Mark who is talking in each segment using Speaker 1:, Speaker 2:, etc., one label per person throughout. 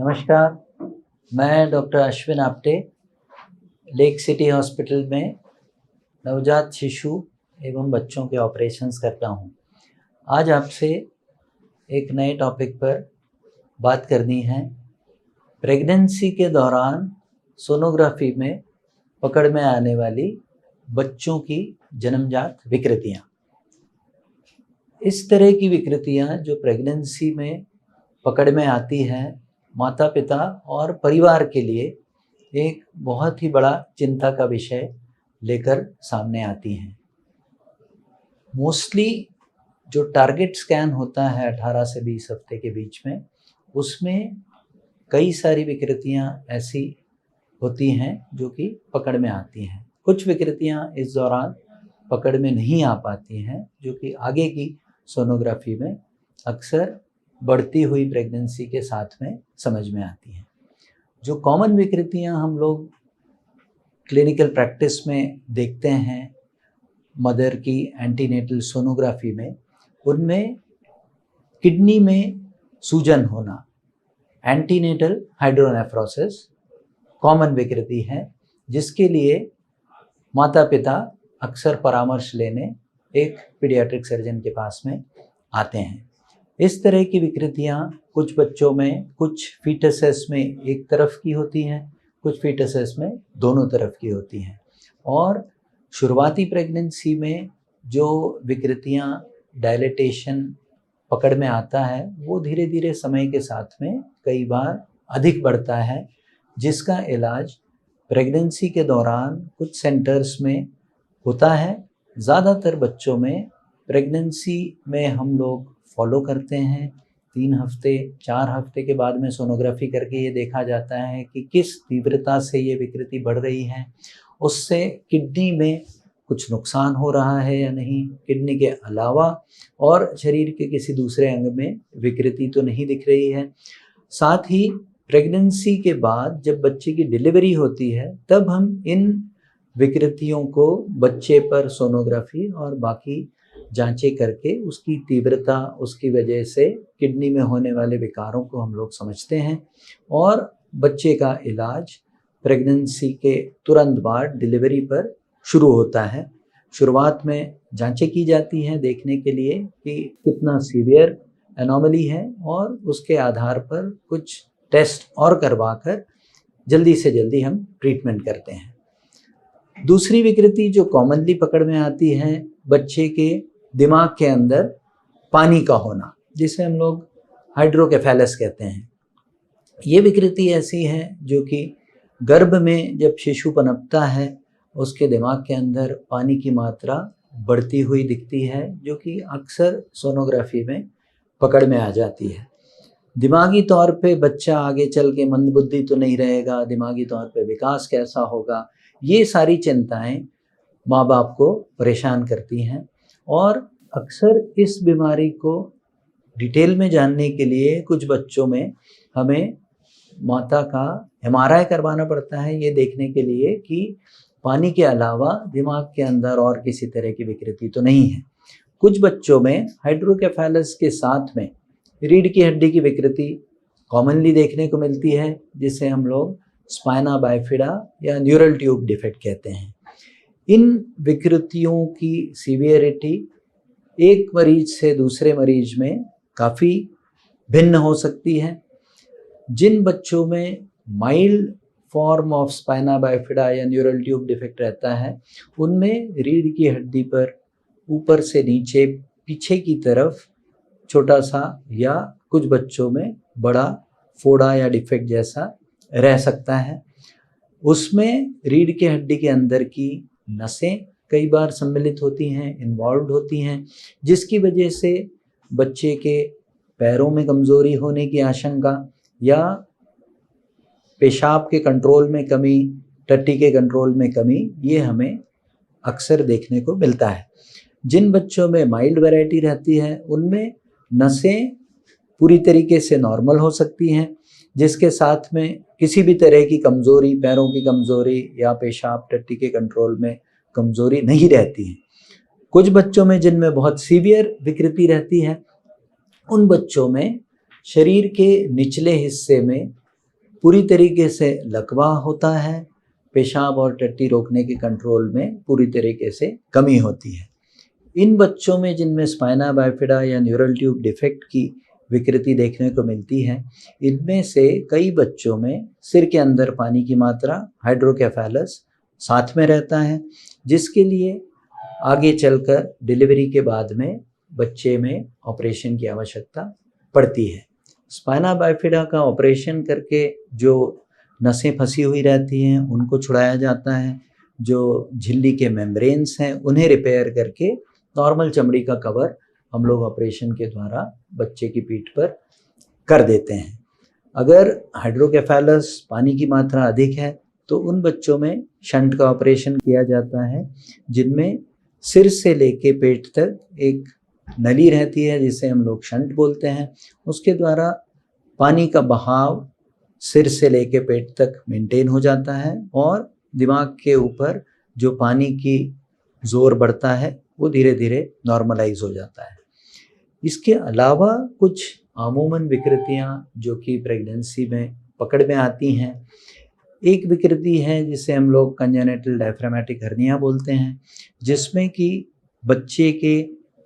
Speaker 1: नमस्कार, मैं doctor Ashwin Apte, lake city hospital में नवजात शिशु एवं बच्चों के ऑपरेशंस करता हूँ। आज आपसे एक नए टॉपिक पर बात करनी है। प्रेगनेंसी के दौरान सोनोग्राफी में पकड़ में आने वाली बच्चों की जन्मजात विकृतियाँ। इस तरह की विकृतियाँ जो प्रेगनेंसी में पकड़ में आती हैं, माता पिता और परिवार के लिए एक बहुत ही बड़ा चिंता का विषय लेकर सामने आती हैं। मोस्टली जो टारगेट स्कैन होता है 18 से 20 हफ्ते के बीच में, उसमें कई सारी विकृतियां ऐसी होती हैं जो कि पकड़ में आती हैं। कुछ विकृतियां इस दौरान पकड़ में नहीं आ पाती हैं, जो कि आगे की सोनोग्राफी में अक्सर बढ़ती हुई प्रेगनेंसी के साथ में समझ में आती हैं। जो कॉमन विकृतियां हम लोग क्लिनिकल प्रैक्टिस में देखते हैं मदर की एंटीनेटल सोनोग्राफी में, उनमें किडनी में सूजन होना, एंटीनेटल हाइड्रोनेफ्रोसिस कॉमन विकृति है, जिसके लिए माता पिता अक्सर परामर्श लेने एक पीडियाट्रिक सर्जन के पास में आते हैं। इस तरह की विकृतियाँ कुछ बच्चों में, कुछ फीटसेस में एक तरफ की होती हैं, कुछ फीटसेस में दोनों तरफ की होती हैं। और शुरुआती प्रेगनेंसी में जो विकृतियाँ, डायलेटेशन पकड़ में आता है, वो धीरे धीरे समय के साथ में कई बार अधिक बढ़ता है, जिसका इलाज प्रेगनेंसी के दौरान कुछ सेंटर्स में होता है। ज़्यादातर बच्चों में प्रेगनेंसी में हम लोग फॉलो करते हैं। 3 हफ्ते 4 हफ्ते के बाद में सोनोग्राफी करके ये देखा जाता है कि किस तीव्रता से ये विकृति बढ़ रही है, उससे किडनी में कुछ नुकसान हो रहा है या नहीं, किडनी के अलावा और शरीर के किसी दूसरे अंग में विकृति तो नहीं दिख रही है। साथ ही प्रेगनेंसी के बाद जब बच्चे की डिलीवरी होती है, तब हम इन विकृतियों को बच्चे पर सोनोग्राफी और बाकी जांचें करके उसकी तीव्रता, उसकी वजह से किडनी में होने वाले विकारों को हम लोग समझते हैं और बच्चे का इलाज प्रेगनेंसी के तुरंत बाद डिलीवरी पर शुरू होता है। शुरुआत में जांचें की जाती हैं देखने के लिए कि कितना सीवियर एनोमली है, और उसके आधार पर कुछ टेस्ट और करवाकर जल्दी से जल्दी हम ट्रीटमेंट करते हैं। दूसरी विकृति जो कॉमनली पकड़ में आती है, बच्चे के दिमाग के अंदर पानी का होना, जिसे हम लोग हाइड्रोकेफेलस कहते हैं। ये विकृति ऐसी है जो कि गर्भ में जब शिशु पनपता है, उसके दिमाग के अंदर पानी की मात्रा बढ़ती हुई दिखती है, जो कि अक्सर सोनोग्राफी में पकड़ में आ जाती है। दिमागी तौर पे बच्चा आगे चल के मंदबुद्धि तो नहीं रहेगा, दिमागी तौर पे विकास कैसा होगा, ये सारी चिंताएं माँ बाप को परेशान करती हैं। और अक्सर इस बीमारी को डिटेल में जानने के लिए कुछ बच्चों में हमें माता का MRI करवाना पड़ता है, ये देखने के लिए कि पानी के अलावा दिमाग के अंदर और किसी तरह की विकृति तो नहीं है। कुछ बच्चों में हाइड्रोकेफेलस के साथ में रीढ़ की हड्डी की विकृति कॉमनली देखने को मिलती है, जिसे हम लोग स्पाइना बाइफिडा या न्यूरल ट्यूब डिफेक्ट कहते हैं। इन विकृतियों की सीवियरिटी एक मरीज से दूसरे मरीज में काफ़ी भिन्न हो सकती है। जिन बच्चों में mild form of spina bifida या न्यूरल ट्यूब डिफेक्ट रहता है, उनमें रीढ़ की हड्डी पर ऊपर से नीचे पीछे की तरफ छोटा सा या कुछ बच्चों में बड़ा फोड़ा या डिफेक्ट जैसा रह सकता है। उसमें रीढ़ की हड्डी के अंदर की नसें कई बार सम्मिलित होती हैं, इन्वॉल्व होती हैं, जिसकी वजह से बच्चे के पैरों में कमज़ोरी होने की आशंका या पेशाब के कंट्रोल में कमी, टट्टी के कंट्रोल में कमी, ये हमें अक्सर देखने को मिलता है। जिन बच्चों में माइल्ड वैरायटी रहती है, उनमें नसें पूरी तरीके से नॉर्मल हो सकती हैं, जिसके साथ में किसी भी तरह की कमज़ोरी, पैरों की कमज़ोरी या पेशाब टट्टी के कंट्रोल में कमज़ोरी नहीं रहती है। कुछ बच्चों में जिनमें बहुत सीवियर विकृति रहती है, उन बच्चों में शरीर के निचले हिस्से में पूरी तरीके से लकवा होता है, पेशाब और टट्टी रोकने के कंट्रोल में पूरी तरीके से कमी होती है। इन बच्चों में जिनमें स्पाइना बाइफिडा या न्यूरल ट्यूब डिफेक्ट की विकृति देखने को मिलती है, इनमें से कई बच्चों में सिर के अंदर पानी की मात्रा हाइड्रोकेफेलस साथ में रहता है, जिसके लिए आगे चलकर डिलीवरी के बाद में बच्चे में ऑपरेशन की आवश्यकता पड़ती है। स्पाइना बाइफिडा का ऑपरेशन करके जो नसें फंसी हुई रहती हैं उनको छुड़ाया जाता है, जो झिल्ली के मेम्ब्रेन्स हैं उन्हें रिपेयर करके नॉर्मल चमड़ी का कवर हम लोग ऑपरेशन के द्वारा बच्चे की पीठ पर कर देते हैं। अगर हाइड्रोकेफेलस पानी की मात्रा अधिक है तो उन बच्चों में शंट का ऑपरेशन किया जाता है, जिनमें सिर से लेके पेट तक एक नली रहती है जिसे हम लोग शंट बोलते हैं। उसके द्वारा पानी का बहाव सिर से लेके पेट तक मेंटेन हो जाता है और दिमाग के ऊपर जो पानी की जोर बढ़ता है वो धीरे धीरे नॉर्मलाइज हो जाता है। इसके अलावा कुछ अमूमन विकृतियां जो कि प्रेगनेंसी में पकड़ में आती हैं। एक विकृति है जिसे हम लोग कंजेनिटल डायफ्रामेटिक हर्निया बोलते हैं, जिसमें कि बच्चे के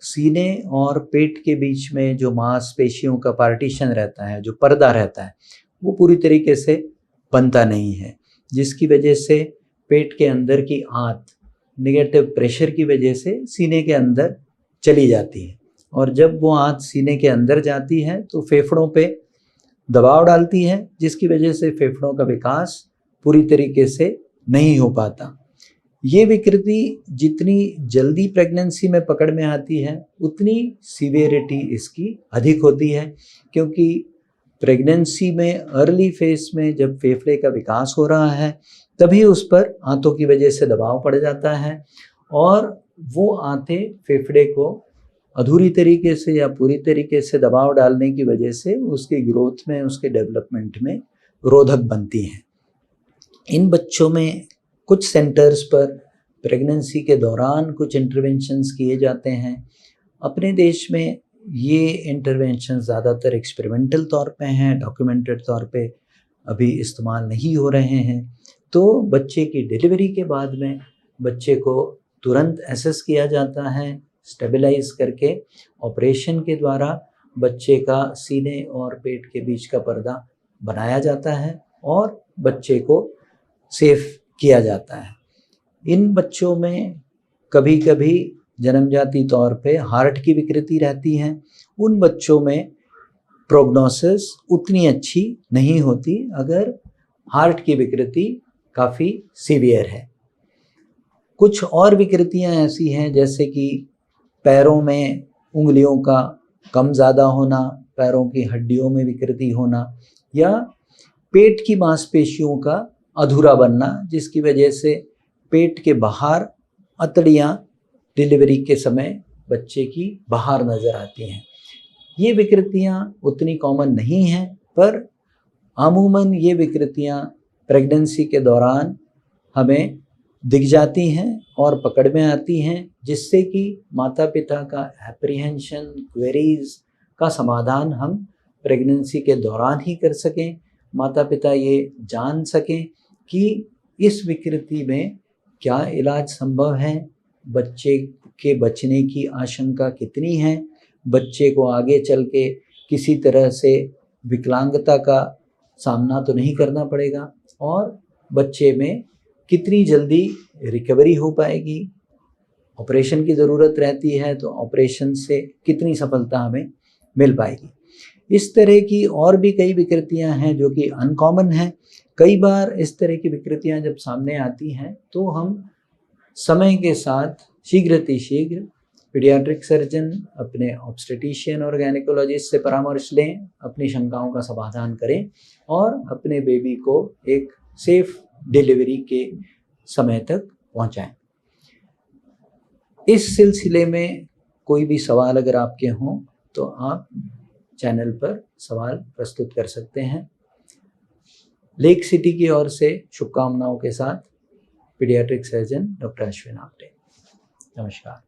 Speaker 1: सीने और पेट के बीच में जो मांसपेशियों का पार्टीशन रहता है, जो पर्दा रहता है, वो पूरी तरीके से बनता नहीं है, जिसकी वजह से पेट के अंदर की आंत नेगेटिव प्रेशर की वजह से सीने के अंदर चली जाती है और जब वो आंत सीने के अंदर जाती है तो फेफड़ों पे दबाव डालती है, जिसकी वजह से फेफड़ों का विकास पूरी तरीके से नहीं हो पाता। ये विकृति जितनी जल्दी प्रेगनेंसी में पकड़ में आती है उतनी सीवियरिटी इसकी अधिक होती है, क्योंकि प्रेगनेंसी में अर्ली फेज में जब फेफड़े का विकास हो रहा है तभी उस पर आंतों की वजह से दबाव पड़ जाता है और वो आंतें फेफड़े को अधूरी तरीके से या पूरी तरीके से दबाव डालने की वजह से उसकी ग्रोथ में, उसके डेवलपमेंट में रोधक बनती हैं। इन बच्चों में कुछ सेंटर्स पर प्रेगनेंसी के दौरान कुछ इंटरवेंशंस किए जाते हैं। अपने देश में ये इंटरवेंशन ज़्यादातर एक्सपेरिमेंटल तौर पे हैं, डॉक्यूमेंटेड तौर पे अभी इस्तेमाल नहीं हो रहे हैं। तो बच्चे की डिलीवरी के बाद में बच्चे को तुरंत एसेस किया जाता है, स्टेबलाइज करके ऑपरेशन के द्वारा बच्चे का सीने और पेट के बीच का पर्दा बनाया जाता है और बच्चे को सेफ किया जाता है। इन बच्चों में कभी कभी जन्मजाती तौर पे हार्ट की विकृति रहती है। उन बच्चों में प्रोग्नोसिस उतनी अच्छी नहीं होती अगर हार्ट की विकृति काफ़ी सीवियर है। कुछ और विकृतियां ऐसी हैं जैसे कि पैरों में उंगलियों का कम ज़्यादा होना, पैरों की हड्डियों में विकृति होना या पेट की मांसपेशियों का अधूरा बनना, जिसकी वजह से पेट के बाहर अतड़ियाँ डिलीवरी के समय बच्चे की बाहर नज़र आती हैं। ये विकृतियाँ उतनी कॉमन नहीं हैं, पर अमूमन ये विकृतियाँ प्रेगनेंसी के दौरान हमें दिख जाती हैं और पकड़ में आती हैं, जिससे कि माता पिता का एप्रीहेंशन, क्वेरीज का समाधान हम प्रेगनेंसी के दौरान ही कर सकें। माता पिता ये जान सकें कि इस विकृति में क्या इलाज संभव है, बच्चे के बचने की आशंका कितनी है, बच्चे को आगे चल के किसी तरह से विकलांगता का सामना तो नहीं करना पड़ेगा और बच्चे में कितनी जल्दी रिकवरी हो पाएगी। ऑपरेशन की ज़रूरत रहती है तो ऑपरेशन से कितनी सफलता हमें मिल पाएगी। इस तरह की और भी कई विकृतियां हैं जो कि अनकॉमन हैं। कई बार इस तरह की विकृतियां जब सामने आती हैं तो हम समय के साथ शीघ्र पीडियाट्रिक सर्जन, अपने ऑब्स्टेटिशियन और गायनेकोलॉजिस्ट से परामर्श लें, अपनी शंकाओं का समाधान करें और अपने बेबी को एक सेफ डिलीवरी के समय तक पहुंचाएं। इस सिलसिले में कोई भी सवाल अगर आपके हों तो आप चैनल पर सवाल प्रस्तुत कर सकते हैं। लेक सिटी की ओर से शुभकामनाओं के साथ paediatric surgeon doctor Ashwin Apte. नमस्कार।